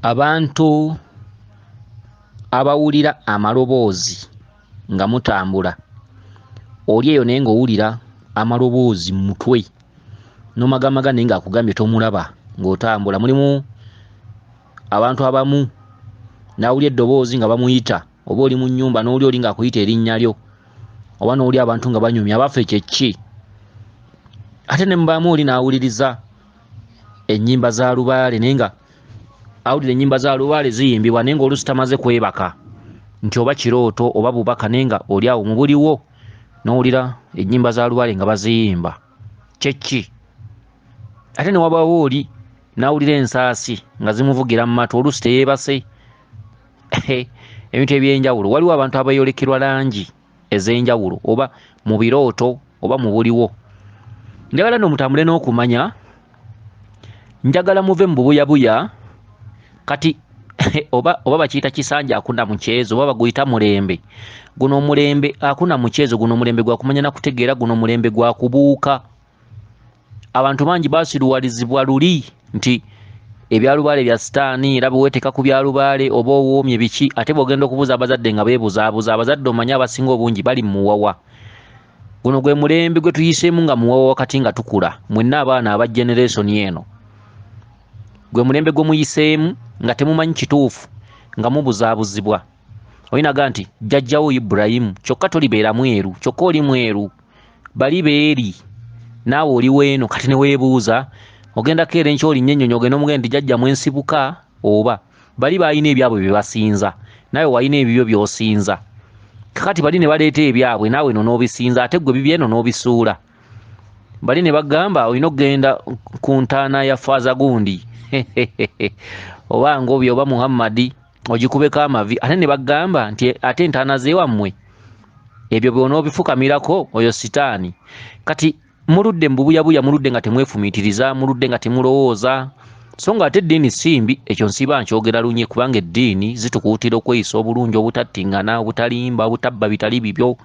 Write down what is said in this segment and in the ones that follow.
Abantu abawulira amaloboozi nga mutambula oli eyo naye ng'owulira amaloboozi mu mutwe n'omagamaga naye ng'akugambye tomulaba ng'otambula. Mulimu abantu abamu n'awulira eddoboozi nga bamuyita, oba oli mu nnyumba n'owulira oli ng'akuyita erinnya lyo, oba n'owulira abantu nga banyumya abaffe kyekki. Ate ne mubaamu oli n'awuliriza ennyimba za lubaale naye nga awulira ennyimba za lubaale ziyimbibwa naye ng'oluusi tamaze kwebaka nti oba kirooto oba bubaka, naye nga oli awo mu buliwo n'owulira ennyimba za lubaale nga baziyimba. Kyekki. Ate ne wabaawo oli n'awulira ensaasi nga zimuvugira mu matu, oluusi teyeebase. Ebintu eby'enjawulo. Waliwo abantu abayolekerwa langi ez'enjawulo oba mu birooto oba mu buliwo. Njagala nno mutambule n'okumanya, njagala muve mu bubuyabuya kati oba bakiyita kisanja akuna mukyezo oba baguyita mulembe. Guno omulembe akuna mukyezo, guno omulembe gwa kumanya na kutegeera, guno omulembe gwa kubuuka. Abantu bangi basiruwalizibwa luli nti ebyalubaale bya sitaani era bweweeteka ku byalubaale oba owoomye biki, ate bw'ogenda okubuuza abazadde nga beebuzaabuza, abazadde omanye abasinga obungi bali mu muwawa. Guno gwe mulembe gwe tuyiseemu nga muwawa wakati nga tukula, mwenna abaana aba generation eno. Gwe mulembe gwe muyiseemu nga temumanyi kituufu, nga mubuzaabuzibwa. Oyinaga nti jjajjawo Ibrahimu kyokka tolibeera mweru, kyokka oli mweru, bali beeri, naawe oli weeno. Kati ne weebuuza ogendako era enkya olinnya ennyonyi ogenda omugenda nti jjajja mwensibuka, oba bali baalina ebyabwe bye basinza, naawe walina ebibyo by'osinza. Kakati bali ne baleeta ebyabwe naawe no n'obisinza, ate gwe bibyo eno n'obisuula. Bali ne bagamba olina okugenda ku ntaana ya faaza gundi oba Ngobi oba Muhammadi ogikubeko amavi, ate ne bagamba nti ate entaana zeewammwe ebyo by'onoobifukamirako oyo sitaani. Kati muludde mu bubuyabuya, muludde nga temwefumiitiriza, muludde nga temulowooza. So nga ate eddiini simbi, ekyo nsiba nkyogera lunye, kubanga eddiini zitukuutira okweyisa obulungi, obutattingana, obutalimba, obutabba bitali bibyo.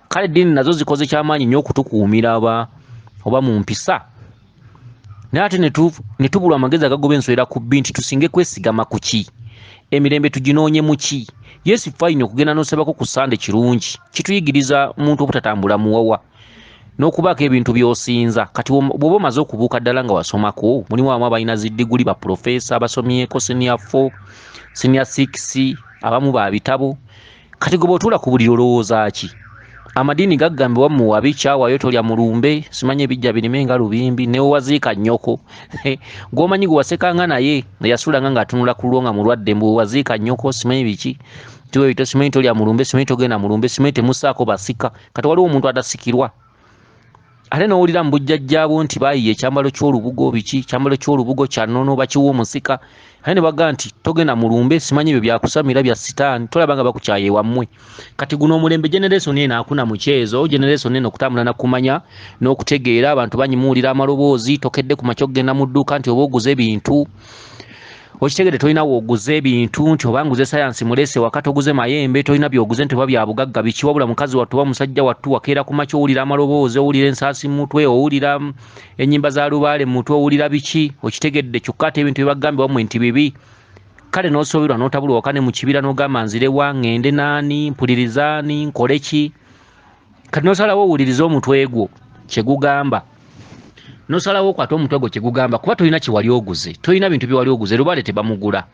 Kale eddiini nazo zikoze kyamaanyi nnyo okutukuumira oba mu mpisa. Naye ate ne tubulwa amagezi agagoba enswera ku bbi nti tusinge kwesigama ku ki? Emirembe tuginoonye mu ki? Yes fine okugenda n'osabako ku Sande kirungi, kituyigiriza omuntu obutatambula muwawa n'okubaako ebintu by'osinza. Kati bw'oba omaze okubuuka ddala nga wasomako, mulimu abamu abalina ziddiguli, ba profesa abasomyeko senior 4 senior 6, abamu ba bitabo. Kati gwe bw'otuula ku buli olowooza ki? Amadiini gaggambe wammwe wabi, kyawayo tolya mulumbe, simanyi ebijja birime nga lubimbi, ne waziika nnyoko gw'omanyi gwe wasekanga naye yasulanga ng'atunula ku lwo nga mulwadde, mbu waziika nnyoko simanyi biki, tiwebito simanyi tolya mulumbe, simanyi togenda mulumbe, simanyi temusaako basika. Kati waliwo omuntu atasikirwa. Ate n'owulira mu bujjajjaabo nti baayiye ekyambalo ky'olubugo biki, ekyambalo ky'olubugo kya nnono bakiwa omusika. Ate ne bagamba nti togenda mulumbe, simanyi ebyo byakusamira bya sitaani, tolaba nga bakukyaye wammwe. Kati guno omulembe generation eno akuna mukyezo, generation eno okutambula na kumanya n'okutegeera. Abantu banyimuulira amaloboozi, tokedde ku makya okugenda mu dduuka nti oba oguze ebintu okitegedde, tolina w'oguze ebintu nti oba nguze sayansi mulese wakati oguze mayembe, tolina by'oguze nti oba bya bugagga biki, wabula mukazi wattu oba musajja wattu wakeera ku makya owulira amaloboozi, owulira ensaasi mu mutwe, owulira ennyimba za lubaale mu mutwe, owulira biki, okitegedde kyokka ate ebintu bye bagambye wammwe nti bibi. Kale n'osoberwa n'otabula waka ne mu kibira n'ogamba nzirewa, ŋŋende naani, mpulirizaani, nkole ki? Kati n'osalawo owuliriza omutwe gwo kye gugamba, n'osalawo okwata omutwe gwo kye gugamba, kuba tolina kye wali oguze, tolina bintu bye wali oguze. Lubaale tebamugula.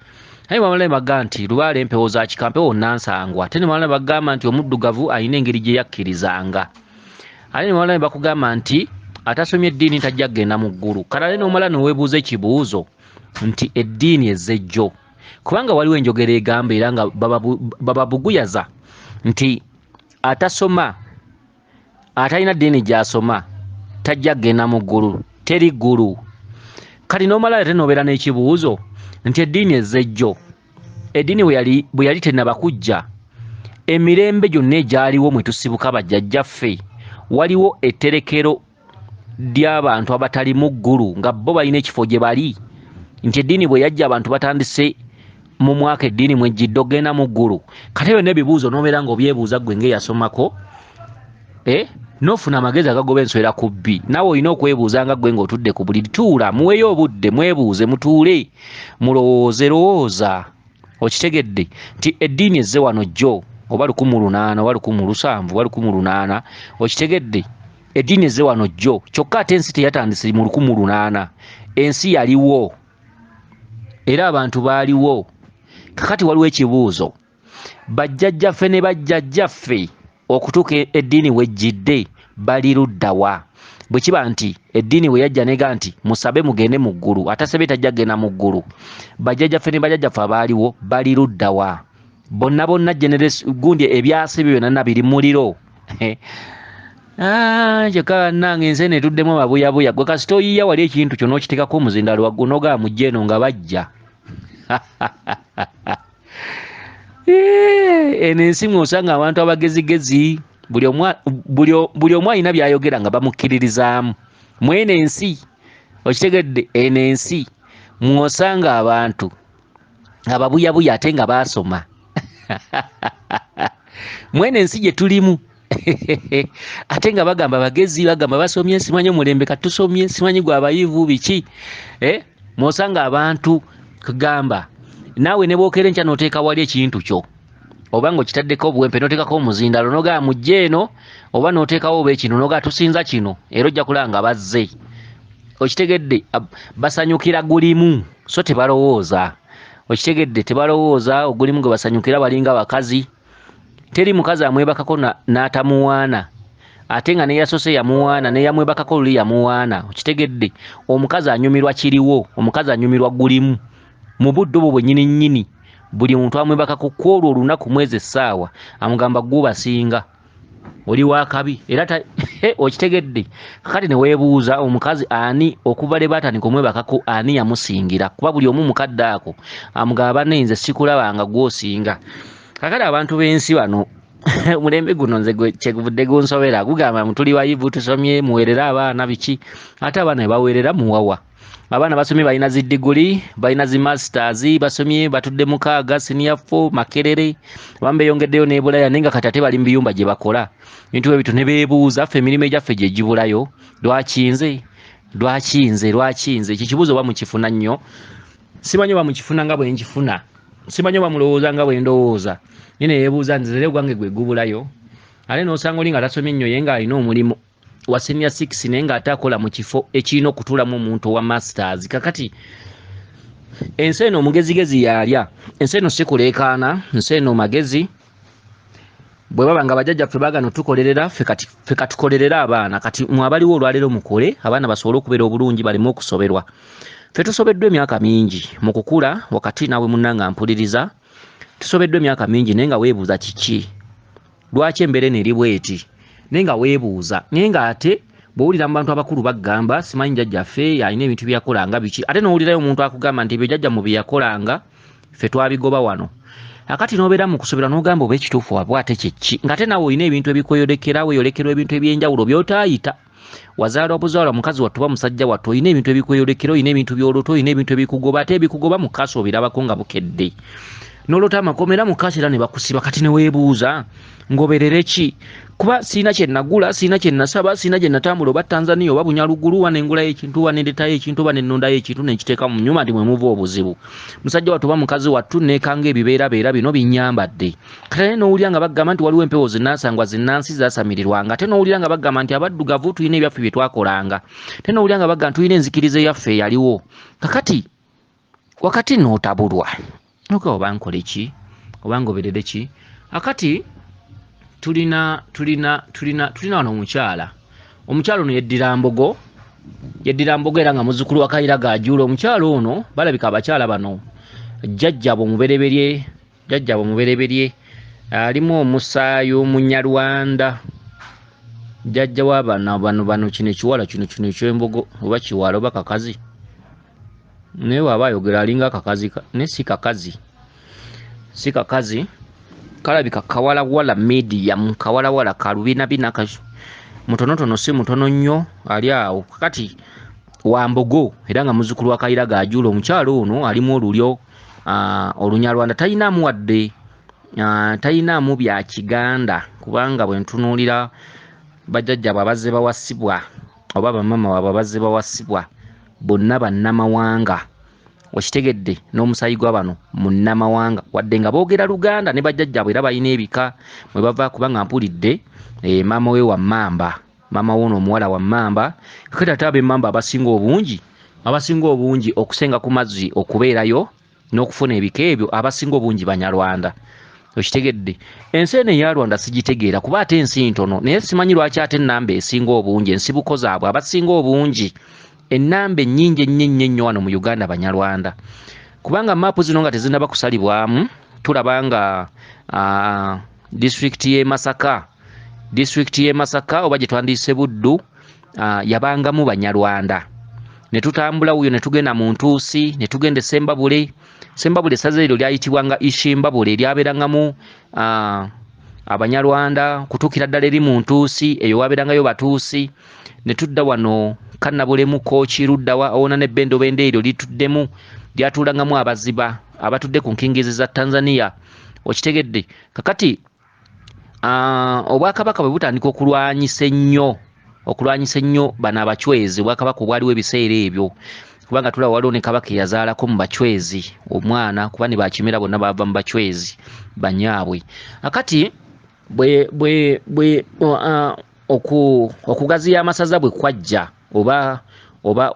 Naye bamala bagamba nti lubaale empewo za kikampewo nansangwa. Ate ne bamala bagamba nti omuddugavu alina engeri gye yakkirizanga. Ate ne bamala bakugamba nti atasomye eddiini tajja kgenda mu ggulu. Kale n'omala n'oweebuuza ekibuuzo nti eddiini ezejjo, kubanga waliwo enjogera egamba era nga bababuguyaza nti atasoma, atalina ddiini gy'asoma tajja kgenda mu ggulu, teri ggulu. Kati n'omala ate n'obeera n'ekibuuzo nti eddiini ezejjo, eddiini bwe yali tennaba kujja, emirembe gyonna egyaliwo mwe tusibuka bajjajjaffe, waliwo etterekero ly'abantu abatali mu ggulu nga bo balina ekifo gye bali, nti eddiini bwe yajja abantu batandise mu mwaka eddiini mwejjidde okgenda mu ggulu. Kati ebyo n'ebibuuzo n'obeera ng'obyebuuza ggwe ng'eyasomako nofuna amagezi agagoba enswera ku bbi nawe olina okwebuuza nga gwe ng'otudde ku buliri tuula muweeyo obudde mwebuuze mutuule mulowooze lowooza okitegedde nti eddiini ezze wano jjo oba 1800 oba 1700 oba 1800 okitegedde eddiini ezze wano jjo kyokka ate ensi teyatandise mu 1800 ensi yaliwo era abantu baaliwo kakati waliwo ekibuuzo bajjajjaffe ne bajjajjaffe okutuuka eddiini wejjidde bali luddawa bwe kiba nti eddiini we yajja nega nti musabe mugende mu ggulu atasebe tajja genda mu ggulu bajjajjaffe ne bajjajjaffe abaaliwo bali luddawa bonna bonna gundi ebyasibyo byonna biri muliro kyokka nange ensi eno etuddemu ababuyabuya gwe kasita oyiya wali ekintu kyo n'okiteekako omuzindaalo waggulu n'ogaba mujja eno nga bajja eno ensi mw'osanga abantu abagezigezi buli omu alina byayogera nga bamukkiririzaamu mweno ensi okitegedde eno ensi mw'osanga abantu ababuyabuya ate nga baasoma mweno ensi gye tulimu ate nga bagamba bagezi bagamba basomye simanyi omulembe katusomye simanyi gwe abayivu biki mw'osanga abantu kugamba naawe ne bookera enkya n'oteeka wali ekintu kyo oba ng'okitaddeko obuwempe n'oteekako omuzindaalo n'ogaa mujja eno oba n'oteekawo oba ekintu n'ogaa tusinza kino era ojja kulanga bazze okitegedde basanyukira gulimu so tebalowooza okitegedde tebalowooza ogulimu gwe basanyukira balinga bakazi teri mukazi amwebakako n'atamuwaana ate nga neyasose yamuwaana neyamwebakako luli yamuwaana okitegedde omukazi anyumirwa kiriwo omukazi anyumirwa gulimu mu budde obwo bwennyini nnyini buli muntu amwebakako kwolwo olunaku mwezi essaawa amugamba gubasinga oli wakabi era okitegedde kakati ne weebuuza omukazi ani okuva le baatandika omwebakako ani yamusingira kuba buli omu mukadde ako amugamba nayinza sikulabanga gwosinga kakati abantu b'ensi bano omulembe guno nze kyeguvudde gunsobera gugamba mutuli wayivu tusomye muweerera abaana biki ate abaana ne baweerera muwawa abaana basomye balina zi diguli balina zi masters basomye batudde mukaaga senior 4 makerere bambe yongeddeyo nebulaya nenga kati ate bali mbiyumba gye bakola bintu ebitu ne beebuuza ffe emirimu egyaffe gye gibulayo lwakinze kikibuzo ba mukifuna nnyo simanyi ba mukifuna nga bwe nkifuna simanyi ba mulowooza nga bwe ndowooza nine yeebuuza nze lero gwange gwe gubulayo ale n'osanga oli nga tasomye nnyo ye nga alina omulimu wa senior 6 naye ng'ate akola mu kifo ekirina okutuulamu omuntu owa masters kakati ensi eno omugezigezi yaalya ensi eno sikuleekaana ensi eno magezi bwe baba nga bajjajjaffe baagano tukolerera ffe katukolerera abaana kati mwabaliwo olwaleero mukole abaana basobole okubeera obulungi baleme okusoberwa ffe tusobeddwa emyaka mingi mu kukula wakati naawe munnanga mpuliriza tusobeddwa emyaka mingi naye nga weebuuza kiki lwaki embeera eno eri bweti naye nga weebuuza naye ng'ate bw'owulira mu bantu abakulu bagamba simanyi jjajjaffe alina ebintu byakolanga biki ate n'owulirayo omuntu akugamba nti ebyo jjajja mu bye yakolanga ffe twabigoba wano akati n'obeera mu kusobera n'ogamba oba ekituufu wabwe ate kyekki ng'ate naawe olina ebintu ebikweyolekera weeyolekerwa ebintu eby'enjawulo by'otaayita wazaala buzaala mukazi wattu oba musajja wattu olina ebintu ebikweyolekera olina ebintu by'oluto olina ebintu ebikugoba ate ebikugoba mu kaso obirabako nga bukedde n'olota amakomera mu kaso era ne bakusiba kati ne weebuuza ngoberere ki kuba siina kye nagula siina kye nasaba siina gye natambula oba Tanzania oba Bunyaluguru wa nengulayo ekintu wa nendetayo ekintu oba nennondayo ekintu nekiteeka mu nnyuma ndi mwe muva obuzibu musajja wattu oba mukazi wattu neekanga ebibeerabeera bino binnyambadde kati ate n'owulira nga bagamba nti waliwo empewo zinnansangwa zinnansi zaasamirirwanga ate n'owulira nga bagamba nti abaddugavu tulina ebyaffe bye twakolanga ate n'owulira nga bagamba tulina enzikiriza eyaffe eyaliwo kakati wakati n'otabulwa noka oba nkole ki oba ngoberere ki akati tulina wano omukyala ono yeddira mbogo era nga muzzukulu wa Omulangira Jjuuko omukyala ono balabika abakyala bano jjajjabwe omubereberye alimu omusaayi omunyarwanda jjajja wa bano kino ekiwala kino eky'embogo oba kiwala oba kakazi naye waaba ayogera alinga akakazi naye si kakazi kalabika kawalawala medium kawalawala kalubinabina mutonotono si mutono nnyo ali awo kakati wambogo era nga muzzukulu wa Omulangira Jjuuko omukyalo ono alimu olulyo olunyarwanda talinamu wadde talinamu bya Kiganda kubanga bwe ntunuulira bajjajja babazze bawasibwa oba bamama babazze bawasibwa bonna bannamawanga okitegedde n'omusayi gwa bano munnamawanga wadde nga boogera Luganda ne bajjajja era balina ebika mwe bava kubanga mpulidde maama we wa Mamba maama wono omuwala wa Mamba kakati ate ab'Emmamba abasinga obungi okusenga ku mazzi okubeerayo n'okufuna ebika ebyo abasinga obungi Banyarwanda okitegedde ensi eno eya Rwanda sigitegeera kuba ate ensi ntono naye simanyi lwaki ate ennamba esinga obungi ensibuko zaabwe abasinga obungi ennamba ennyingi ennyo wano mu Uganda Banyarwanda kubanga maapu zino nga tezinaba kusalibwamu tulaba nga district y'e Masaka oba gye twandiise Buddu yabangamu Banyarwanda ne tutambula wuyo ne tugenda mu Ntuusi ne tugenda Sembabule essaza eryo lyayitibwanga Ishimbabule lyabeerangamu Abanyarwanda kutuukira ddala eri mu Ntuusi eyo wabeerangayo Batuusi ne tudda wano Kannabulemu Kooki luddawa owona n'ebbendo bende eryo lituddemu lyatuulangamu abaziba abatudde ku nkingizi za Tanzania okitegedde kakati Obwakabaka bwe butandika okulwanyisa ennyo bano abachwezi Obwakabaka obwaliwo ebiseera ebyo kubanga tulaba waliwo ne Kabaka eyazaalako mu bachwezi omwana kuba ne bakimera bonna bava mu bachwezi banyaabwe akati okugaziya amasaza bwe kwajja oba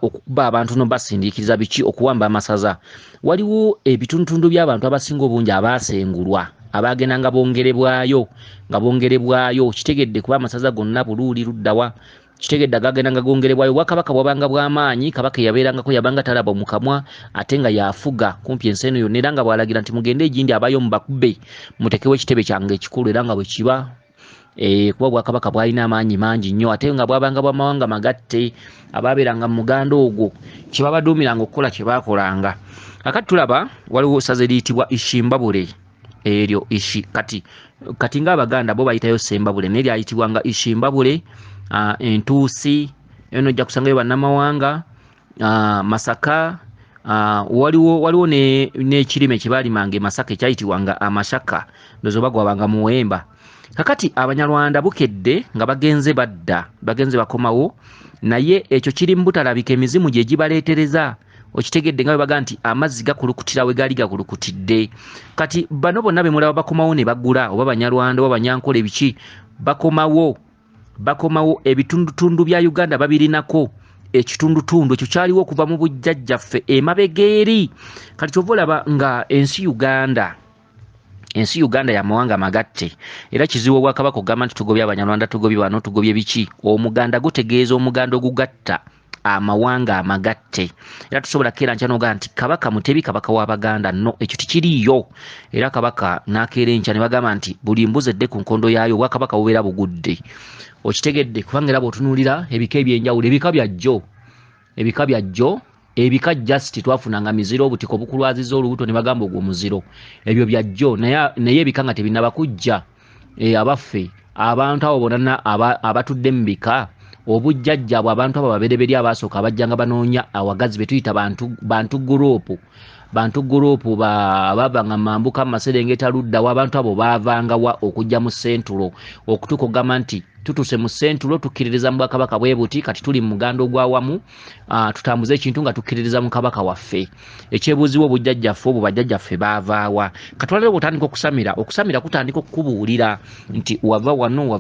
okuba abantu no basindiikiriza biki okuwamba amasaza waliwo ebitundu by'abantu abasinga obungi abaasengulwa abagenda nga bongerebwayo kitegedde kuba amasaza gonna Buluuli luddawa kitegedde agagenda nga gongerebwayo Obwakabaka bwabanga bw'amaanyi Kabaka eyabeerangako yabanga talaba mukamwa ate nga yafuga kumpi ensi eno yonna era nga bw'alagira nti mugende egindi abayo mubakube mutekewo ekitebe kyange ekikulu era nga bwe kiba kuba Obwakabaka bwalina amaanyi mangi nnyo ate nga bwabanga bw'amawanga magatte abaabeeranga mu muganda ogwo kye babaduumiranga okukola kye baakolanga akati tulaba waliwo essaza eriyitibwa Ishimbabule eryo kati ng'Abaganda bo bayitayo Sembabule naye lyayitibwanga Ishimbabule Entuusi eno ojja kusangayo bannamawanga Masaka waliwo n'ekirime kye baalimanga Masaka ekyayitibwanga Amashaka ndozo bagwabanga muwemba kakati Abanyarwanda bukedde nga bagenze bakomawo naye ekyo kiri mu butalabika emizimu gye gibaleetereza okitegedde nga baga nti amazzi gakulukutira we gaali gakulukutidde kati bano bonna be mulaba bakomawo ne bagula oba Banyarwanda oba Banyankole biki bakomawo ebitundutundu bya Uganda babirinako ekitundutundu ekyo kyaliwo okuva mu bujjajjaffe emabega eri kati kyova olaba nga ensi Uganda ya mawanga magatte era kizibu Obwakabaka okugamba nti tugobye Abanyarwanda tugobye bano tugobye biki omuganda gutegeeza omuganda ogugatta amawanga amagatte era tusobola keera nkya noga nti Kabaka Mutebi Kabaka w'Abaganda no ekyo tikiriyo era Kabaka n'akeera enkya ne bagamba nti buli mbuzi edde ku nkondo yaayo Obwakabaka bubeera bugudde okitegedde kubanga era bw'otunuulira ebika ebyenjawulo ebika byajjo ebika just twafunanga miziro obutiko bukulwaziza olubuto ne bagamba ogwo muziro ebyo byajjo naye ebika nga tebinaba kujja abaffe abantu abo bonna abatudde mu bika obujjajja bwe abantu abo babereberi abasooka abajjanga banoonya awagazi be tuyita bantu gurupu babanga mambuka Maserengeta luddawo abantu abo baavangawa okujja mu sentulo okutuuka ogamba nti tutuse mu sentulo tukkiririza mu Bwakabaka bwe buti kati tuli mu muganda ogwawamu tutambuze ekintu nga tukkiririza mu Kabaka waffe ekyebuuzibwa obujjajjaffe obwo bajjajjaffe baavaawa katwalire bw'otandika okusamira kutandika okukubuulira nti wava wano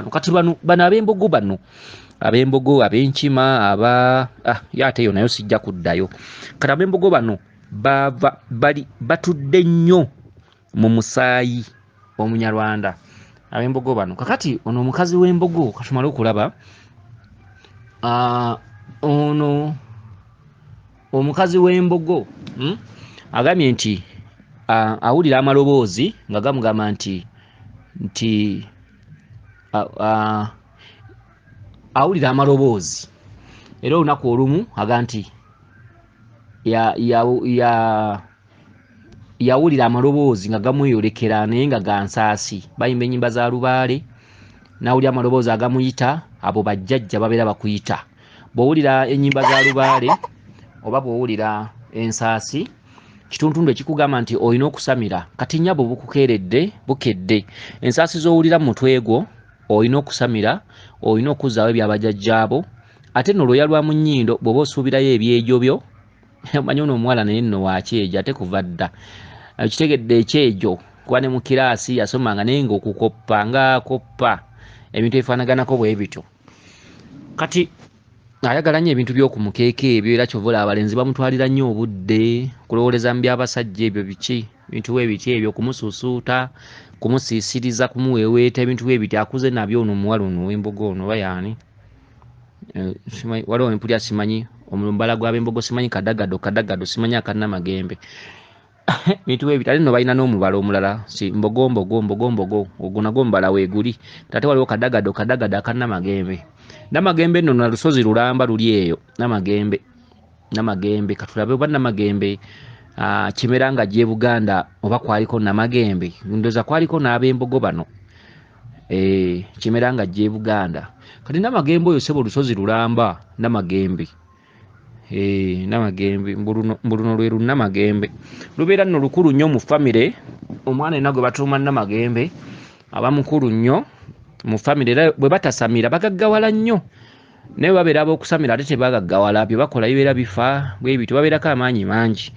kati bano ab'embogo ab'enkima ate eyo nayo sijja kuddayo kati ab'embogo bano batudde nnyo mu musaayi w'Omunyarwanda ab'embogo bano kakati ono omukazi w'embogo katumale okulaba ono omukazi w'embogo agambye nti awulira amaloboozi nga gamugamba nti awulira amaloboozi era olunaku olumu aga nti yawulira amaloboozi nga gamweyolekera naye nga gansaasi bayimba ennyimba za lubaale nawulira amaloboozi agamuyita abo bajjajja babeera bakuyita bw'owulira ennyimba za lubaale oba bw'owulira ensaasi kituntundu ekikugamba nti olina okusamira kati nnyabo bukedde ensaasi z'owulira mu mutwe gwo olina okusamira olina okuzaawo ebyabajjajjaabo ate nno lwoya lwa mu nnyindo bw'oba osuubirayo ebyejo byo omanyi ono omuwala naye nno wakyejo ate kuva dda kitegedde ekyejo kuba ne mu kiraasi yasomanga naye ng'okukoppa ng'akoppa ebintu ebifaanaganako bwe bityo kati ayagala nnyo ebintu by'okumukeeka ebyo era kyovula abalenzi bamutwalira nnyo obudde kulowooleza mu byabasajja ebyo biki ebintu we biti ebyo kumusuusuuta kumusiisiriza kumuweeweeta ebintu we biti akuze nabyo ono omuwala ono w'embogo ono oba yaani waliwo empulya simanyi omulumbala gw'ab'embogo simanyi kadagado simanyi akannamagembe bintu we biti ate nno balina n'omubala omulala si mbogo ogwo nagwo omubala weeguli ate waliwo kadagado akannamagembe namagembe nno na lusozi lulamba luli eyo namagembe katulabe oba namagembe kimera nga gye Buganda oba kwaliko namagembe ndoza kwaliko n'ab'embogo bano kimera nga gye Buganda kati namagembe oyo sebo lusozi lulamba namagembe mbuluno lwe namagembe lubeera nno lukulu nnyo mu famire omwana ena gwe batuuma namagembe aba mukulu nnyo mu famire era bwe batasamira bagaggawala nnyo naye babeera ab'okusamira ate tebagaggawala bye bakola bibeera bifa bwe bityo babeerako amaanyi mangi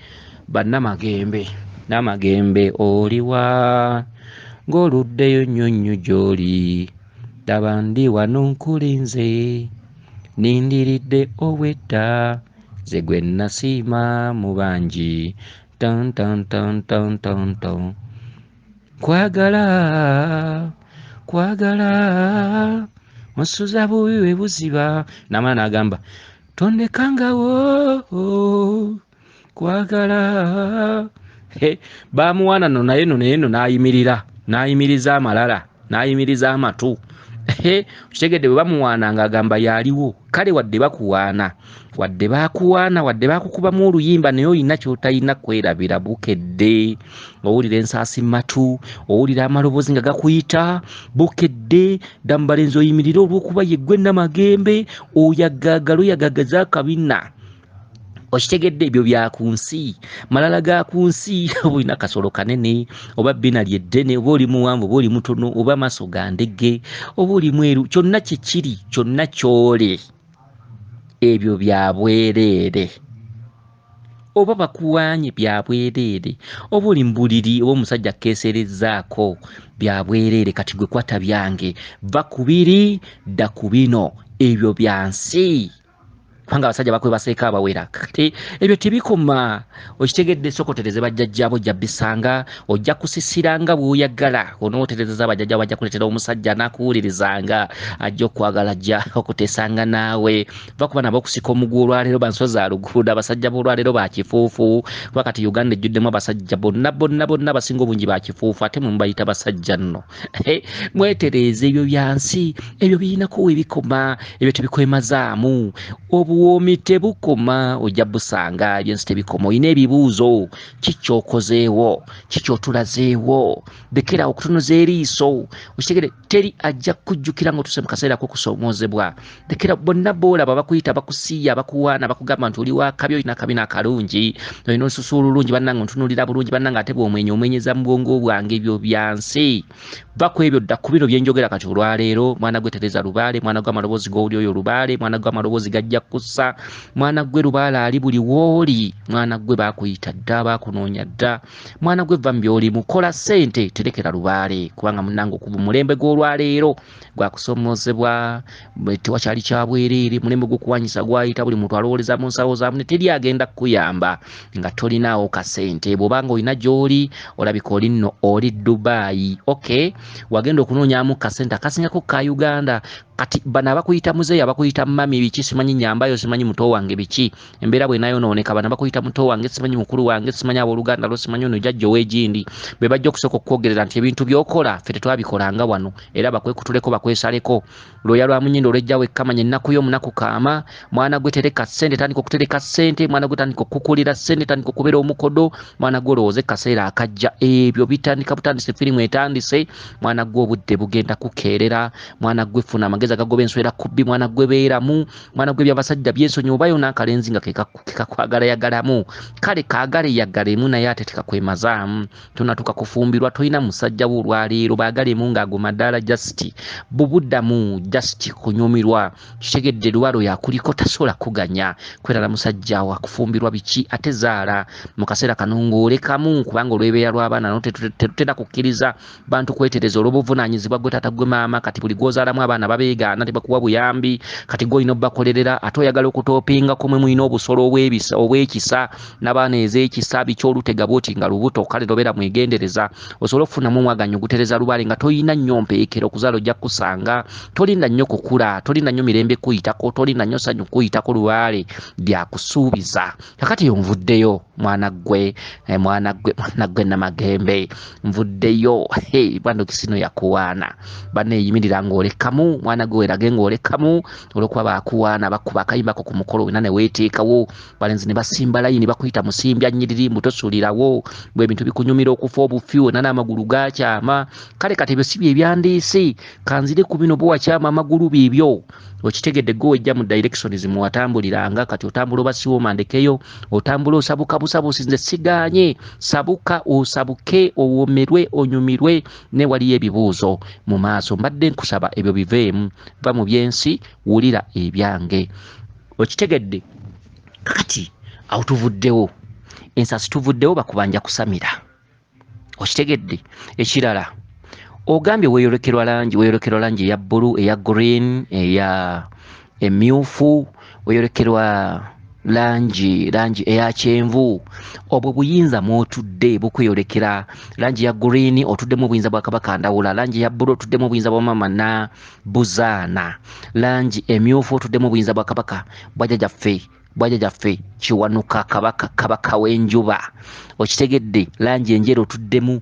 bannamagembe namagembe oliwa ng'oluddeyo nnyonnyo gy'oli daba ndi wano nkulinze nindiridde owedda ze gwe nasiima mu bangi kwagala musuza bubi we buziba namala n'agamba tondekangawo kwagala bamuwaana no naye no n'ayimiriza amalala n'ayimiriza amatu kitegedde bwe bamuwaana ng'agamba yaliwo kale wadde bakuwaana wadde bakukubamu oluyimba naye olina ky'otalina kwerabira bukedde owulira ensaasi matu owulira amaloboozi nga gakuyita bukedde ddamu balenzi oyimirire olw'okuba yeggwe namagembe oyagaagala oyagagaza akabina okitegedde ebyo bya ku nsi malala ga ku nsi oba olina kasolo kanene oba bbina lyeddene oba oli muwanvu oba oli mutono oba amaaso ga ndege oba oli mweru kyonna kikiri kyonna kyole ebyo bya bwereere oba bakuwaanye bya bwereere oba oli mbuliri oba omusajja keeserezaako bya bwereere kati gwe kwata byange va kubiri dda ku bino ebyo bya nsi kubanga abasajja bakwe baseeka abawera kati ebyo tebikoma okitegedde sokotereze bajjajjaabo ojja bisanga ojja kusisiranga bw'oyagala onooterezeza abajjajjaabo bajja kuleetera omusajja n'akuwulirizanga ajja okwagala ajja okutesanga naawe va kuba nabo okusika omugwa olwaleero bansozi aluguudo abasajja b'olwaleero bakifuufu kuba kati Uganda ejjuddemu abasajja bonna abasinga obungi bakifuufu ate mwe mubayita basajja nno mwetereeze ebyo byansi ebyo birinako webikoma ebyo tebikwemazaamu obuwoomi tebukoma ojja busanga ebyensi tebikoma olina ebibuuzo kikyokozeewo kikyotulazeewo lekera okutunuza eriiso okitegere teri ajja kujjukira ng'otuse mu kaseera k'okusomoozebwa lekera bonna boolaba bakuyita bakusiiya bakuwaana bakugamba nti oli wakabi olina akabi n'akalungi olina olususu olulungi bannanga ontunulira bulungi bannanga ate bw'omwenya omwenyeza mu bwongo bwange ebyo byansi va ku ebyo dda ku bino bye njogera kati olwaleero mwana gwe Tereza Lubaale mwana gwe amaloboozi g'oli oyo Lubaale mwana gwe amaloboozi gajja kussa mwana gwe Lubaale ali buli wooli mwana gwe baakuyita dda baakunoonya dda mwana gwe va mu by'oli mukola ssente terekera Lubaale kubanga munnange okuva mulembe gw'olwaleero gwakusomoozebwa tewakyali kya bwereere mulembe gw'okuwanyisa gwayita buli muntu alowooleza mu nsawo zaamu ne teri agenda kukuyamba nga tolinaawo kasente bw'obanga olina gy'oli olabika oli nno oli Dubai okay wagenda okunoonyamu kasente akasingako ka Uganda kati bano abakuyita muzeeyi abakuyita mami biki simanyi nyambayo simanyi muto wange biki embeera bw'enaayonooneka bano abakuyita muto wange simanyi mukulu wange simanyi abooluganda lo simanyi ono jjajja ow'egindi be bajja okusooka okukwogerera nti ebintu by'okola ffe tetwabikolanga wano era bakwekutuleko bakwesaleko lwoya lwa munyindo olwejja wekkamanya ennaku y'omunaku kaama mwana gwe tereka ssente tandika okutereka ssente mwana gwe tandika okukukulira ssente tandika okubeera omukodo mwana gwe olowooza akaseera akajja ebyo bitandika butandise firimu etandise mwana gwe obudde bugenda kukeerera mwana gwe funa amagezi agagoba enswera kubbi mwana gwe beeramu mwana gwe byabasajja byensonyi obayo n'akalenzi nga kekakwagala yagalamu kale kaagale yagalemu naye ate tekakwemazaamu tonatuka kufumbirwa tolina musajja wo olwaleero baagalemu ng'ago maddaala jasiti bubuddamu jasiti kunyumirwa kitegedde lwalo yakuliko tasobola kuganya kwerala musajja wakufumbirwa biki ate zaala mu kaseera kano ng'olekamu kubanga olwebeera lw'abaana no tetutera kukkiriza bantu kwetereza olw'obuvunaanyizibwa gwe taata gwe maama kati buli gwozaalamu abaana babeegaana tebakuwa buyambi kati gwe olina obbakolerera ate oyagala okutoopinga kumwe mulina obusolo obw'ekisa n'abaana ez'ekisa biki olutega bwoti nga lubuto kale lobeera mwegendereza osobola okufunamu omwaganyo ogutereza lubaale nga toyina nnyo mpeekero okuzaala ojja kusanga tolinda nnyo kukula tolinda nnyo mirembe kuyitako tolinda nnyo ssanyu kuyitako lubaale byakusuubiza kakati yo nvuddeyo mwana gwe namagembe nvuddeyo bwando kisino yakuwaana baneeyimirira ng'olekamu mwana gwe werage ng'olekamu olwokuba baakuwaana bakuba akayimbako ku mukolo wena ne weeteekawo balenzi ne basimba layini bakuyita musimbya nnyiririmbu tosuulirawo bwe ebintu bikunyumira okufa obufyu wena n'amagulu gakyama kale kati ebyo si bye ebyandiisi kanzire ku bino bwe wakyama amagulu biibyo okitegedde gwe wejja mu directions mu watambuliranga kati otambula obasiwo mandekeyo otambula osabuka busabusi nze siganye sabuka osabuke owomerwe onyumirwe ne waliyo ebibuuzo mu maaso mbadde nkusaba ebyo biveemu va mu byensi wulira ebyange okitegedde kakati awo tuvuddewo ensasi tuvuddewo bakubanja kusamira okitegedde ekirala ogambye weeyolekerwa langi eya bbulu eya green eya emyufu weeyolekerwa langi eya kyenvu obwo buyinza mwotudde bukweyolekera langi ya green otuddemu obuyinza bwa Kabaka Ndawula langi ya bbulu otuddemu obuyinza bwa Mama na Buzaana langi emyufu otuddemu obuyinza bwa Kabaka bwajjajjaffe Kiwanuka kabaka w'enjuba okitegedde langi enjeru otuddemu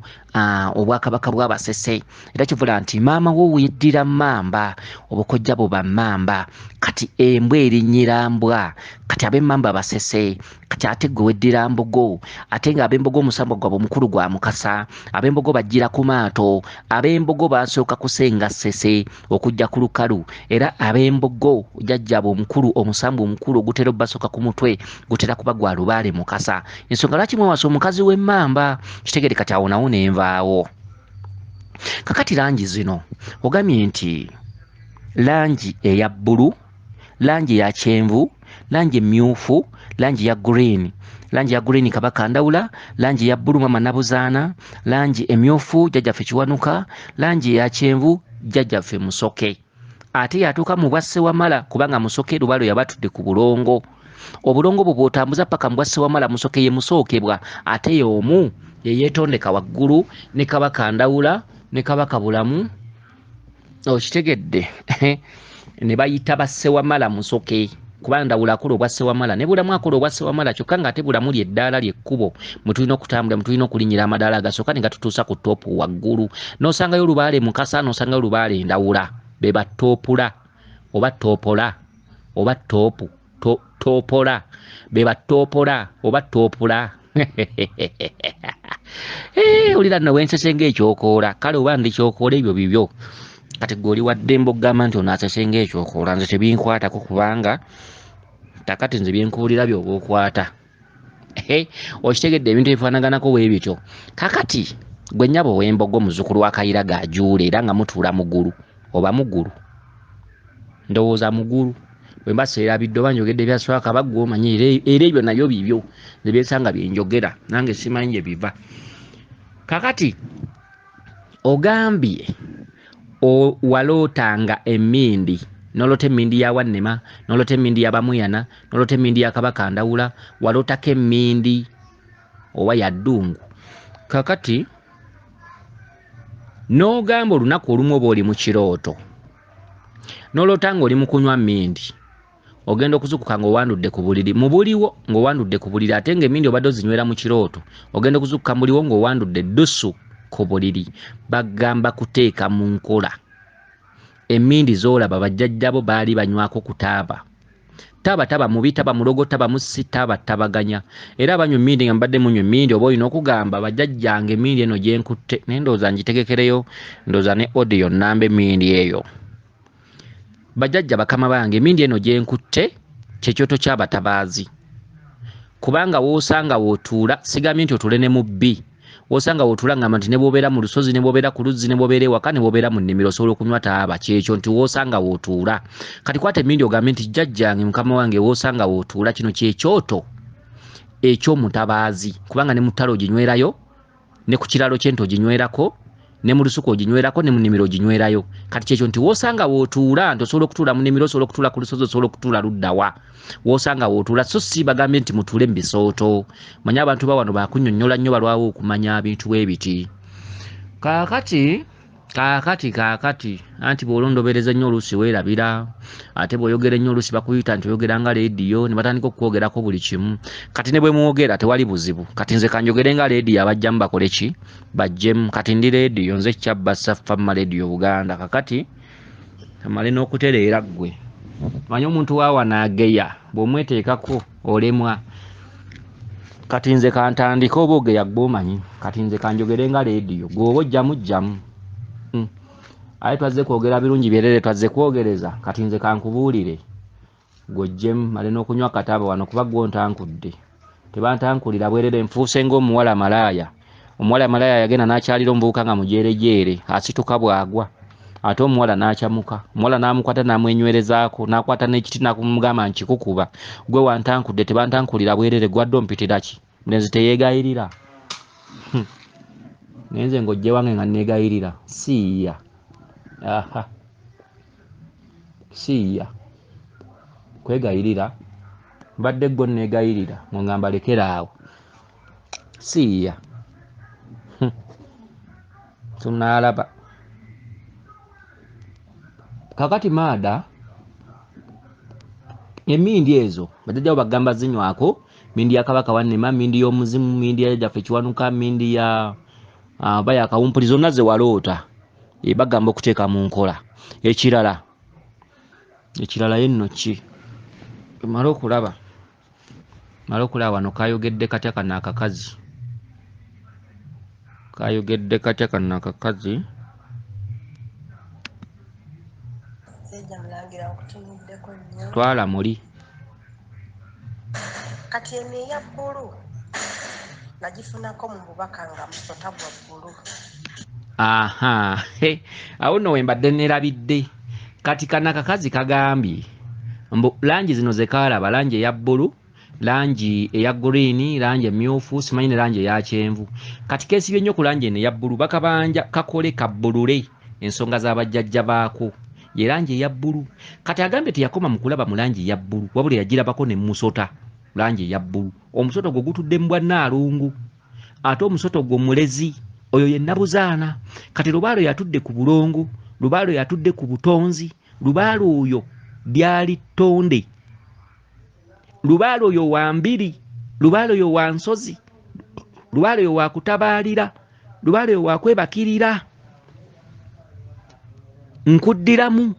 obwakabaka bw'abasese era kivula nti maama wo weddira mamba obukojja buba mamba kati embwa erinnyira mbwa kati ab'emmamba basese kati ate gwe weddira mbogo ate nga ab'embogo omusambo gwabwe omukulu gwa mukasa ab'embogo bajjira ku maato ab'embogo basooka kusenga sese okujja ku lukalu era ab'embogo jjajjaabwe omukulu omusambo omukulu ogutera obbasooka ku mutwe gutera kuba gwa lubaale mukasa ensonga lwaki mwewasa omukazi w'emmamba kitegere kati awo nawo nenvaawo kakati langi zino ogambye nti langi eya bbulu langi ya kyenvu langi emyufu langi ya green Kabaka Ndawula langi ya bbulu Mama Nabuzaana langi emyufu jjajjaffe Kiwanuka langi ya kyenvu jjajjaffe Musoke ate yatuuka mu bwasse wamala kubanga Musoke lubaalo yabatudde ku bulongo obulongo bwo bw'otambuza paka mu bwasse wamala Musoke ye musookebwa ate y'omu yeyeetondeka waggulu ne Kabaka Ndawula ne Kabaka Bulamu okitegedde ne bayita basse wamala Musoke kubanga Ndawula akola obwa Ssewamala ne Bulamu akola obwa Ssewamala kyokka ng'ate Bulamu ly'eddaala ly'ekkubo mwe tulina okutambula mwe tulina okulinnyira amadaala agasooka ne gatutuusa ku toopu waggulu n'osangayo olubaale Mukasa n'osangayo olubaale Ndawula be batoopula oba toopola oba toopu toopola be batoopola oba toopula olira nno wensese ng'ekyokoola kale oba ndi kyokoola ebyo bibyo kati gwe oli wadde mbogamba nti ono asese ng'ekyokoola nze tebinkwatako kubanga takati nze byenkuwulira by'oba okwata okitegedde ebintu ebifaanaganako bwe bityo kakati gwe nnyabo w'embogo muzzukulu wa Kayira Gaajuule era nga mutuula mugulu oba mugulu ndowooza mugulu bwe mbaseera biddo banjogedde byaswaka baggwa omanyi era ebyo nabyo bibyo ne byesanga byenjogera nange simanyi gye biva kakati ogambye walootanga emmindi nolota emmindi ya Wannema nolota emmindi ya Bamuyana nolota emmindi ya Kabaka Ndawula walootako emmindi oba ya Ddungu kakati n'ogamba olunaku olumu oba oli mu kirooto noloota ng'oli mu kunywa mmindi ogenda okuzukuka ng'owandudde ku buliri mu buliwo ng'owandudde ku buliri ate ng'emmindi obadde ozinywera mu kirooto ogenda okuzukuka mu buliwo ng'owandudde eddusu ku buliri bagamba kuteeka mu nkola emmindi z'olaba bajjajjabo baali banywako ku taaba taba mubi taba mulogo taba musi taba tabaganya era abanywa emmindi nga mbadde munywa emmindi oba olina okugamba bajjajjange emmindi eno gye nkutte naye ndowooza ngitegekereyo ndowooza ne audio nnamba emmindi eyo bajjajja bakama bange emindi eno gye nkutte kyekyoto ky'abatabaazi kubanga woosanga wootuula sigambye nti otuule ne mu bbi woosanga wootuula ngamba nti ne bw'obeera mu lusozi ne bw'obeera ku luzzi ne bw'obeera ewaka ne bw'obeera mu nnimiro osobola okunywa taaba kyekyo nti woosanga wootuula kati kwata emindi ogambe nti jjajjange mukama wange woosanga wootuula kino kyekyoto eky'omutabaazi kubanga ne mu ttale oginywerayo ne ku kiralo ky'ente oginywerako ne mu lusuku oginywerako ne mu nnimiro oginywerayo kati kyekyo nti woosanga wootuula nti osobola okutuula mu nnimiro osobola okutuula ku lusozi osobola okutuula luddawa woosanga wootuula so si bagambye nti mutuule mu bisooto manye abantu ba wano bakunnyonnyola nnyo balwawo okumanya bintu bwe biti kaakati anti bw'olondobereza nnyo oluusi weerabira ate bw'oyogera ennyo oluusi bakuyita nti oyogera nga leediyo ne batandika okukwogerako buli kimu kati ne bwe mwogera tewali buzibu kati nze kanjogere nga leediyo abajjamu bakole ki bajjemu kati ndi leediyo nze kyabba saffamma leediyo Buganda kakati amale n'okutereera ggwe manyi omuntu waawa n'ageya bw'omweteekako olemwa kati nze kantandika oba ogeya gw'omanyi kati nze kanjogere nga leediyo gw'oba ojjamujjamu aye twazze kwogera birungi byerere twazze kwogereza kati nze kankubuulire gw'ojjemu male n'okunywa kataba wano kuba gw'ontankudde tebantankulira bwerere nfuuse ng'omuwala malaaya omuwala malaaya yagenda n'akyalira omuvubuka nga mujeerejeere asituka bwagwa ate omuwala n'akyamuka omuwala n'amukwata n'amwenywerezaako n'akwata n'ekiti n'akumugamba nkikukuba gwe wantankudde tebantankulira bwerere gwadde ompitira ki mulenzi teyeegayirira naye nze ng'ojje wange nga neegayirira siiya aha siiya kwegayirira mbadde ggo neegayirira ng'ongamba lekeraawo siiya tunaalaba kakati maada emindi ezo bajjajjawo bagamba zinywako mindi ya kabaka wannema mindi y'omuzimu mindi ya jaffe kiwanuka mindi ya baya akawumpuli zonna ze waloota bagamba okuteeka mu nkola ekirala yenno ki mala okulaba wano kayogedde katya kano akakazi twala muli kati eno eya bbulu nagifunako mu bubaka nga musota gwa bbulu aha awo nno wembadde nerabidde kati kana akakazi kagambye mbu langi zino ze kaalaba langi eya bbulu langi eya green langi emyufu simanyi ne langi eya kyenvu kati keesibye nnyo ku langi eno eya bbulu bakabanja kakole kabbulule ensonga z'abajjajja baako ye langi eya bbulu kati agambye teyakoma mu kulaba mu langi eya bbulu wabula yagirabako ne musota langi eya bbulu omusoto gwo gutudde mu bwannaalungu ate omusoto gwo mulezi oyo ye Nabuzaana kati lubaalo yatudde ku bulongo lubaalo yatudde ku butonzi lubaalo oyo lyali ttonde lubaalo oyo wa mbiri lubaalo oyo wa nsozi lubaalo oyo wa kutabaalira lubaalo oyo wa kwebakirira nkuddiramu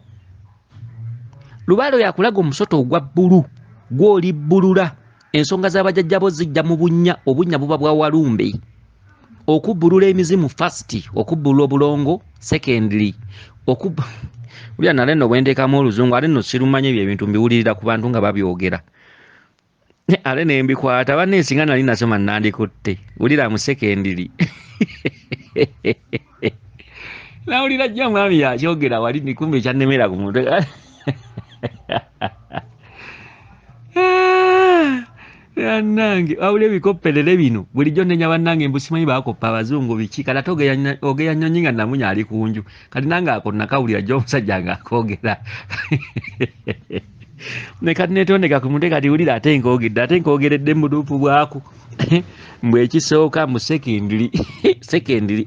lubaalo yakulaga omusoto ogwa bbulu gw'oli bbulula ensonga z'abajjajjabo zijja mu obunnya buba bwa walumbe okubbulula emizimu first okubbulula obulongo secondly ulya nale nno bwenteekamu oluzungu ate nno sirumanye ebyo ebintu mbiwulirira ku bantu nga babyogera ate ne mbikwata banneesinga nali nasoma nandikutte wulira mu secondly nawulira jja mwami yakyogera wali nikumbe ekyannemera ku mutwe Bannange wabula ebikopperere bino bulijjo nnenya bannange mbu simanyi baakoppa abazungu biki kati ate ogeya nnyonyi nga namunya ali ku nju kati nange ako nakawulira jjo omusajja ng'akoogera ne kati netondeka ku mutwe kati wulira ate nkoogeredde mu buduufu bwaku mbwe ekisooka mu secondary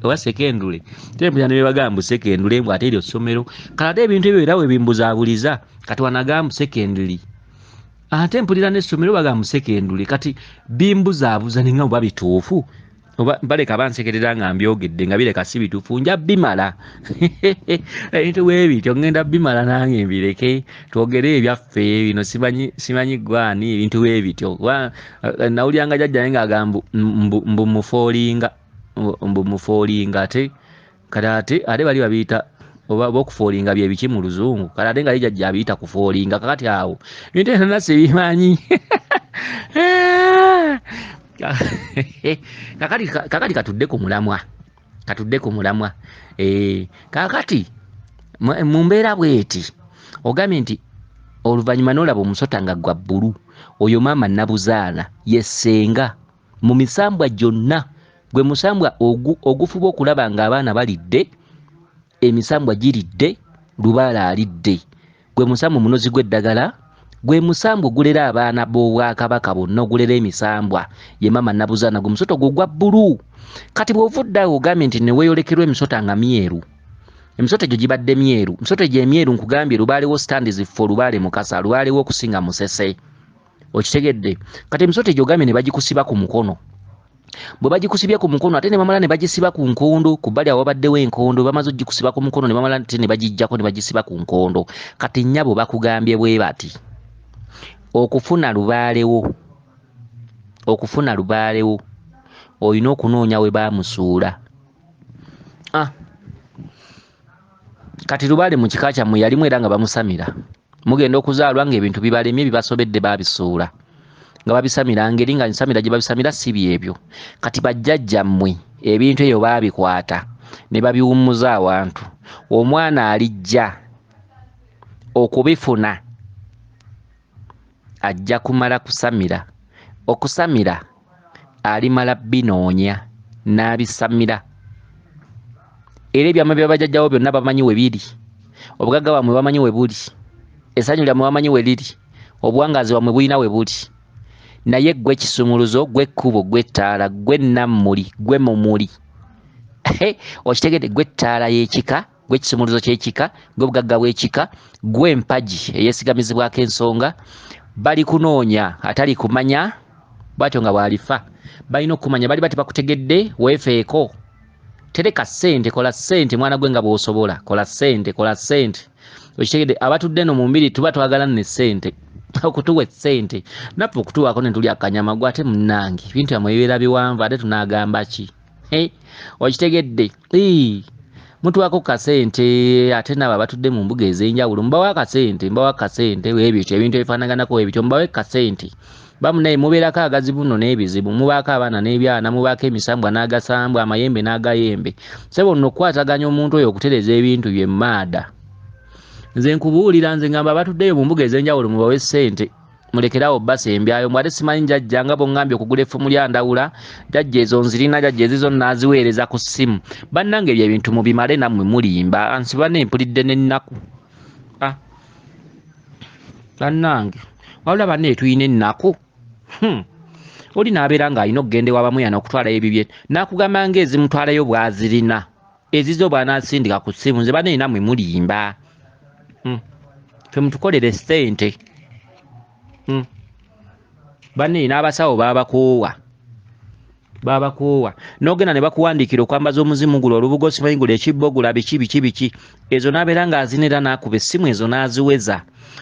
oba secondary tempulya ne bebagamba mu secondary mbwe ate eryo ssomero kati ate ebintu ebyo era we bimbuzaabuliza kati wanagamba mu secondary ate mpulira n'essomero bagamba mu secondary kati bimbuzaabuza ninga oba bituufu oba baleka bansekerera nga mbyogedde nga bireka si bituufu nja bimala ebintu bwebityo ngenda bimala nange mbireke twogere ebyaffe bino simanyi gwani ebintu bwebityo nawulyanga jjajjaye ng'agamba mbu mufoolinga ate kati ate bali babiyita oba okufoolinga bye biki mu luzungu kala ate nga jjajja abiyita kufoolinga kakati awo bintu enanasi bimanyi kakati katudde ku mulamwa kakati mu mbeera bweti ogambye nti oluvannyuma n'olaba omusota nga gwa bbulu oyo maama Nabuzaala yesenga mu misambwa gyonna gwe musambwa ogufuba okulaba ng'abaana balidde emisambwa giridde Lubaale alidde gwe musambwa munozi gw'eddagala gwe musambwa ogulera abaana b'Obwakabaka bonna ogulera emisambwa ye maama Nabuzaala gwe musota gwo gwa bbulu kati bw'ovuddeawo ogambye nti ne weeyolekerwa emisota nga myeru emisota egyo gibadde myeru emisota egyo emyeru nkugambye Lubaalewo stands for Lubaale Mukasa Lubaalewo okusinga Musese okitegedde kati emisota egyo ogambye ne bagikusiba ku mukono bwe bagikusibye ku mukono ate ne bamala ne bagisiba ku nkondo ku bbali awo babaddewo enkondo bamaze ogikusiba ku mukono ne bamala ate ne bagijjako ne bagisiba ku nkondo kati nnyabo bakugambye bwe bati okufuna Lubaalewo olina okunoonya we baamusuula kati Lubaale mu kika kyammwe yalimu era nga bamusamira mugenda okuzaalwa ng'ebintu bibalemye bibasobedde baabisuula nga babisamira ngeri nga nsamira gye babisamira si byebyo kati bajjajjammwe ebintu ebyo baabikwata ne babiwummuza awantu omwana alijja okubifuna ajja kumala okusamira alimala binoonya n'abisamira era ebyama bya bajjajjawo byonna bamanyi we biri obugagga bwamwe bamanyi we buli essanyu lyammwe bamanyi we liri obuwangazi bwamwe bulina we buli naye gwe kisumuluzo gwe kkubo gwe ttaala gwe nammuli gwe mumuli okitegedde gwe ttaala y'ekika gwe kisumuluzo ky'ekika gwe bugagga bw'ekika gwe mpagi eyeesigamizibwako ensonga bali kunoonya atali kumanya bwatyo nga bw'alifa balina okumanya bali bati bakutegedde weefeeko tereka ssente kola ssente mwana gwe nga bw'osobola kola ssente okitegedde abatudde no mu mbiri tuba twagala ne ssente okutuwa ssente naffe okutuwaako ne tulya akanyama gwe ate munnange ebintu byamwe bibeera biwanvu ate tunaagamba ki okitegedde mutuwako kasente ate nabo abatudde mu mbuga ez'enjawulo mbawa akasente ebyo ebintu ebifaanaganako ebityo mbawe kasente bamunaye mubeerako agazibu nno n'ebizibu mubaako abaana n'ebyana mubaako emisambwa n'agasambwa amayembe n'agayembe sebo nno okukwataganya omuntu oyo okutereza ebintu bye maada nze nkubuulira nze ngamba abatuddeyo mu mbuga ez'enjawulo mubawe ssente mulekerawo basembyayo mwate simanyi jjajja nga bongambye okugula effumu lya ndawula jjajja ezo nzirina jjajja ezizo naaziweereza ku ssimu bannange ebyo ebintu mubimale nammwe mulimba ansiba neempulidde n'ennaku bannange wabula banne tuyina ennaku oli n'abeera ng'alina okugenda ewabamuyana okutwalayo ebibye n'akugamba ng'ezimutwalayo bw'azirina ezizo bw'anaasindika ku ssimu nze banne nammwe mulimba fe mutukolere ssente banne n'abasawo babakoowa n'ogenda ne bakuwandiikira okwambaza omuzimu gula olubugo simanyi gula ekibbo gula biki ezo n'abeera ng'azinera n'akuba essimu ezo n'aziweza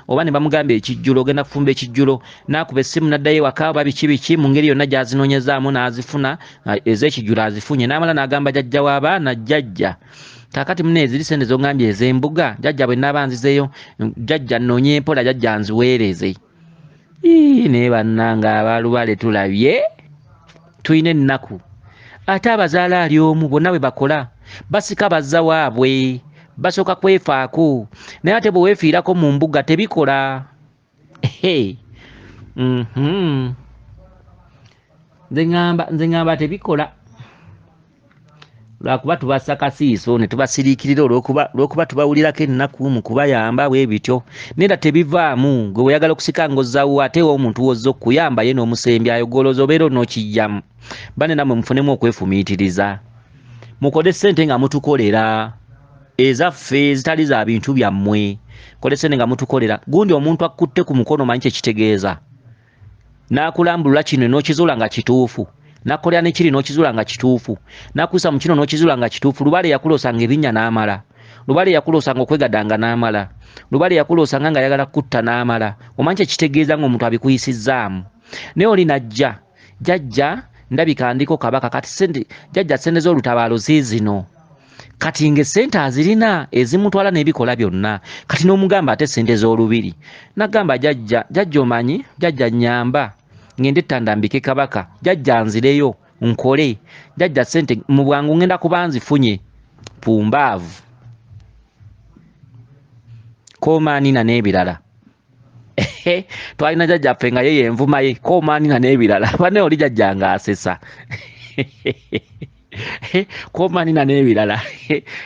oba ne bamugamba ekijjulo ogenda kufumba ekijjulo n'akuba essimu n'addayo ewaka oba biki mu ngeri yonna gy'azinoonyezaamu n'azifuna ez'ekijjulo azifunye n'amala n'agamba jjajja w'abaana jjajja kakati mune eziri sente zongambye ez'embuga jjajja bwe nnaaba nzizeeyo jjajja nnoonye empola jjajja nziweereze naye bannanga abalubaale tulabye tulina ennaku ate abazaala ali omu bonna bwe bakola basika bazza waabwe basooka kwefaako naye ate bwe weefiirako mu mbuga tebikola nze ngamba tebikola lwakuba tubassa kasiiso ne tubasiriikirira olw'okuba tubawulirako ennaku mu kubayamba bwe bityo nera tebivaamu gwe weyagala okusika ng'ozzawo ate omuntu wozza okuyamba ye n'omusembyayo gwolooza obeera onookijjamu bane nammwe mufunemu okwefumiitiriza mukole ssente nga mutukolera ezaffe ezitali za bintu byammwe kole ssente nga mutukolera gundi omuntu akutte ku mukono manyi kyekitegeeza n'akulambulula kino n'okizuula nga kituufu nakolera nekiri n'okizuula nga kituufu nakusa mu kino n'okizuula nga kituufu Lubaale yakuloosanga ebinnya n'amala Lubaale yakuloosanga okwegadanga n'amala Lubaale yakuloosanga nga ayagala kutta n'amala omanyi kyekitegeeza ng'omuntu abikuyisizzaamu naye oli najja jjajja ndabika ndiko kabaka kati jjajja ssente z'olutabaalo ziizino kati ng'essente azirina ezimutwala n'ebikola byonna kati n'omugamba ate ssente z'olubiri nagamba jjajja omanyi jjajja nnyamba ngende ettandambike kabaka jjajja nzireyo nkole jjajja ssente mu bwangu ngenda kuba nzifunye pumbaavu koomaanina n'ebirala twalina jjajjaffe nga ye yenvuma ye koomaanina n'ebirala banne oli jjajja ng'asesa koomaanina n'ebirala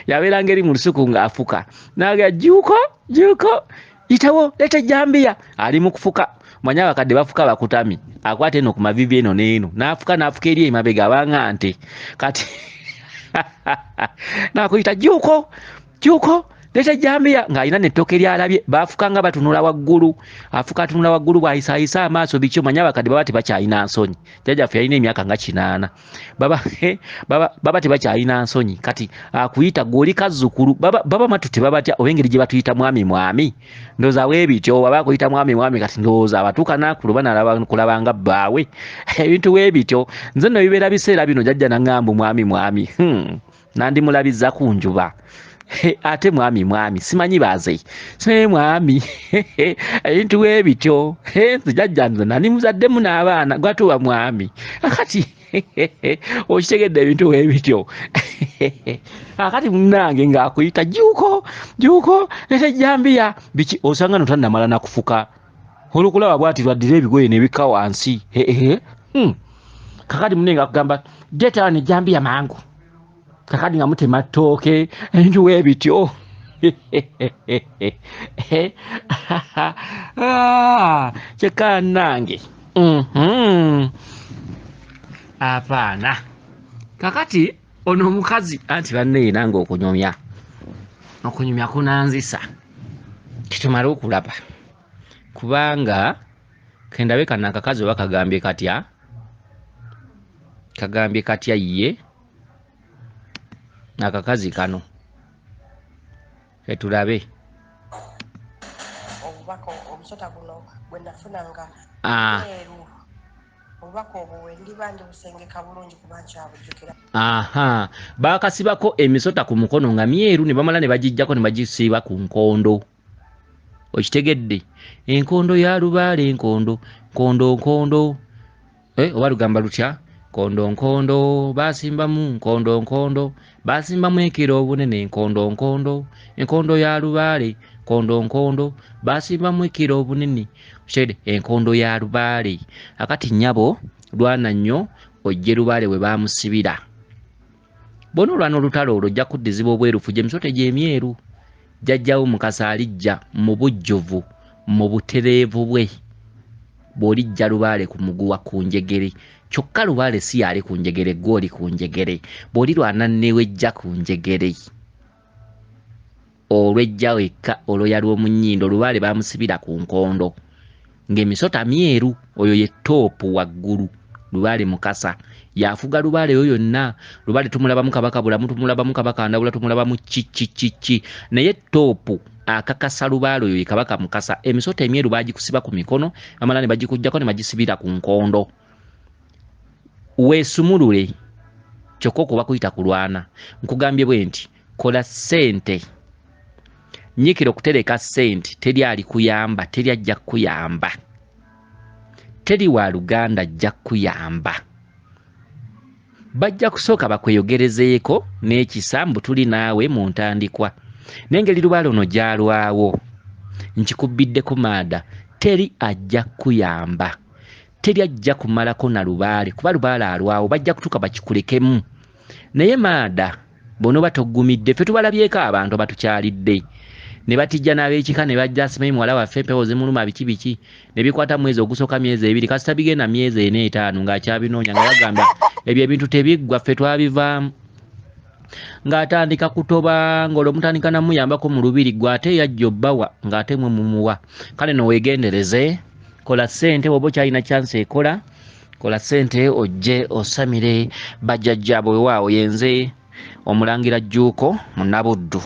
yabeeranga eri mu lusuku ng'afuka naga Jjuuko yitawo leeta ejjambiya ali mu kufuka manya abakadde bafuka bakutami akwata eno ku mavivi eno n'eno n'afuka eri emabega abanga nte kati nakuyita Jjuuko leeta ejjambiya ng'alina n'ettooke lyalabye baafukanga batunula waggulu afuka atunula waggulu bw'ayisaayisa amaaso biki omanya abakadde baba tebakyalina nsonyi jjajjaffe yalina emyaka nga 8 baba tebakyalina nsonyi kati akuyita gw'oli kazzukulu baba matu tebabatya oba engeri gye batuyita mwami ndowooza weebityo baba akuyita mwami kati ndowooza abatuuka naakuluba nalakulabanga bbaawe ebintu weebityo nze nno bibeera biseera bino jjajja naŋŋamba mwami nandimulabiza ku njuba ate mwami simanyi baze mwami ebintu weebityo nze jjajja nze nani muzaddemu n'abaana gwatuba mwami akati okitegedde ebintu weebityo akati munnange ng'akuyita Jjuuko leeta ejjambiya biki osanga no tannamala nakufuka olukulaba bw'ati lwaddira ebigoye ne bikka wansi kakati munne ng'akugamba leeta n'ejjambiya mangu kakati nga mutema ttooke ebintu weebityo kyekka nange apaana kakati ono omukazi anti banne nange okunyumya kunanzisa kitumale okulaba kubanga kendabe kana akakazi oba kagambye katya ye akakazi kano ketulabe obubaka omusota guno bwe nafunanga leero obubaka obwo wendiba ndi busengeka bulungi kuba nkyabujjukira baakasibako emisota ku mukono nga myeru ne bamala ne bagijjako ne bagisiiba ku nkondo okitegedde enkondo ya lubaale nkondo oba lugamba lutya nkondo basimbamu nkondo basimbamu ekiro obunene enkondo ya lubaale nkondo basimbamu ekiro obunene okitegedde enkondo ya lubaale akati nnyabo lwana nnyo ojje lubaale we bamusibira bona olwana olutalo olwo ojja kuddizibwa obwerufu gye misote gy'emyeru jjajjawo mukasa alijja mu bujjuvu mu butereevu bwe bw'olijja lubaale ku muguwa ku njegere kyokka lubaale si yali ku njegere gw'oli ku njegere bw'oli lwana newejja ku njegere olwejja wekka olwoya lw'omunnyindo lubaale bamusibira ku nkondo ng'emisota myeru oyo ye toopu waggulu lubaale mukasa yafuga lubaale yo yonna lubaale tumulabamu kabaka bulamu tumulabamu kabaka ndawula tumulabamu kiki naye toopu akakasa lubaale oyo ye kabaka mukasa emisota emyeru bagikusiba ku mikono amala ne bagikujjako ne bagisibira ku nkondo weesumulule kyokka okuba kuyita kulwana nkugambye bwe nti kola ssente nyiikira okutereka ssente teri ali kuyamba teri ajja kuyamba teri wa luganda ajja kuyamba bajja kusooka bakweyogerezeeko n'ekisambu tuli naawe mu ntandikwa n'engeri lubaale ono gyalwawo nkikubbiddeku maada teri ajja kuyamba teri ajja kumalako na lubaale kuba lubaale alwawo bajja kutuuka bakikulekemu naye maada bono batogumidde ffe tubalabyeko abantu batukyalidde ne batijja n'ab'ekika ne bajja asimayi muwala waffe empewo zimuluma biki ne bikwata mwezi ogusooka myezi 2 kasita bigenda myezi 4 5 ng'akyabinoonya nga bagamba ebyo ebintu tebiggwa ffe twabivaamu ng'atandika kutoba ng'olwo mutandika namuyambako mu lubiri gwe ate yajja obbawa ng'ate mwe mumuwa kale no weegendereze kola ssente bw'oba okyalina chance ekola kola ssente ojje osamire bajjajjaabwe waawo yenze Omulangira Jjuuko Munabuddu.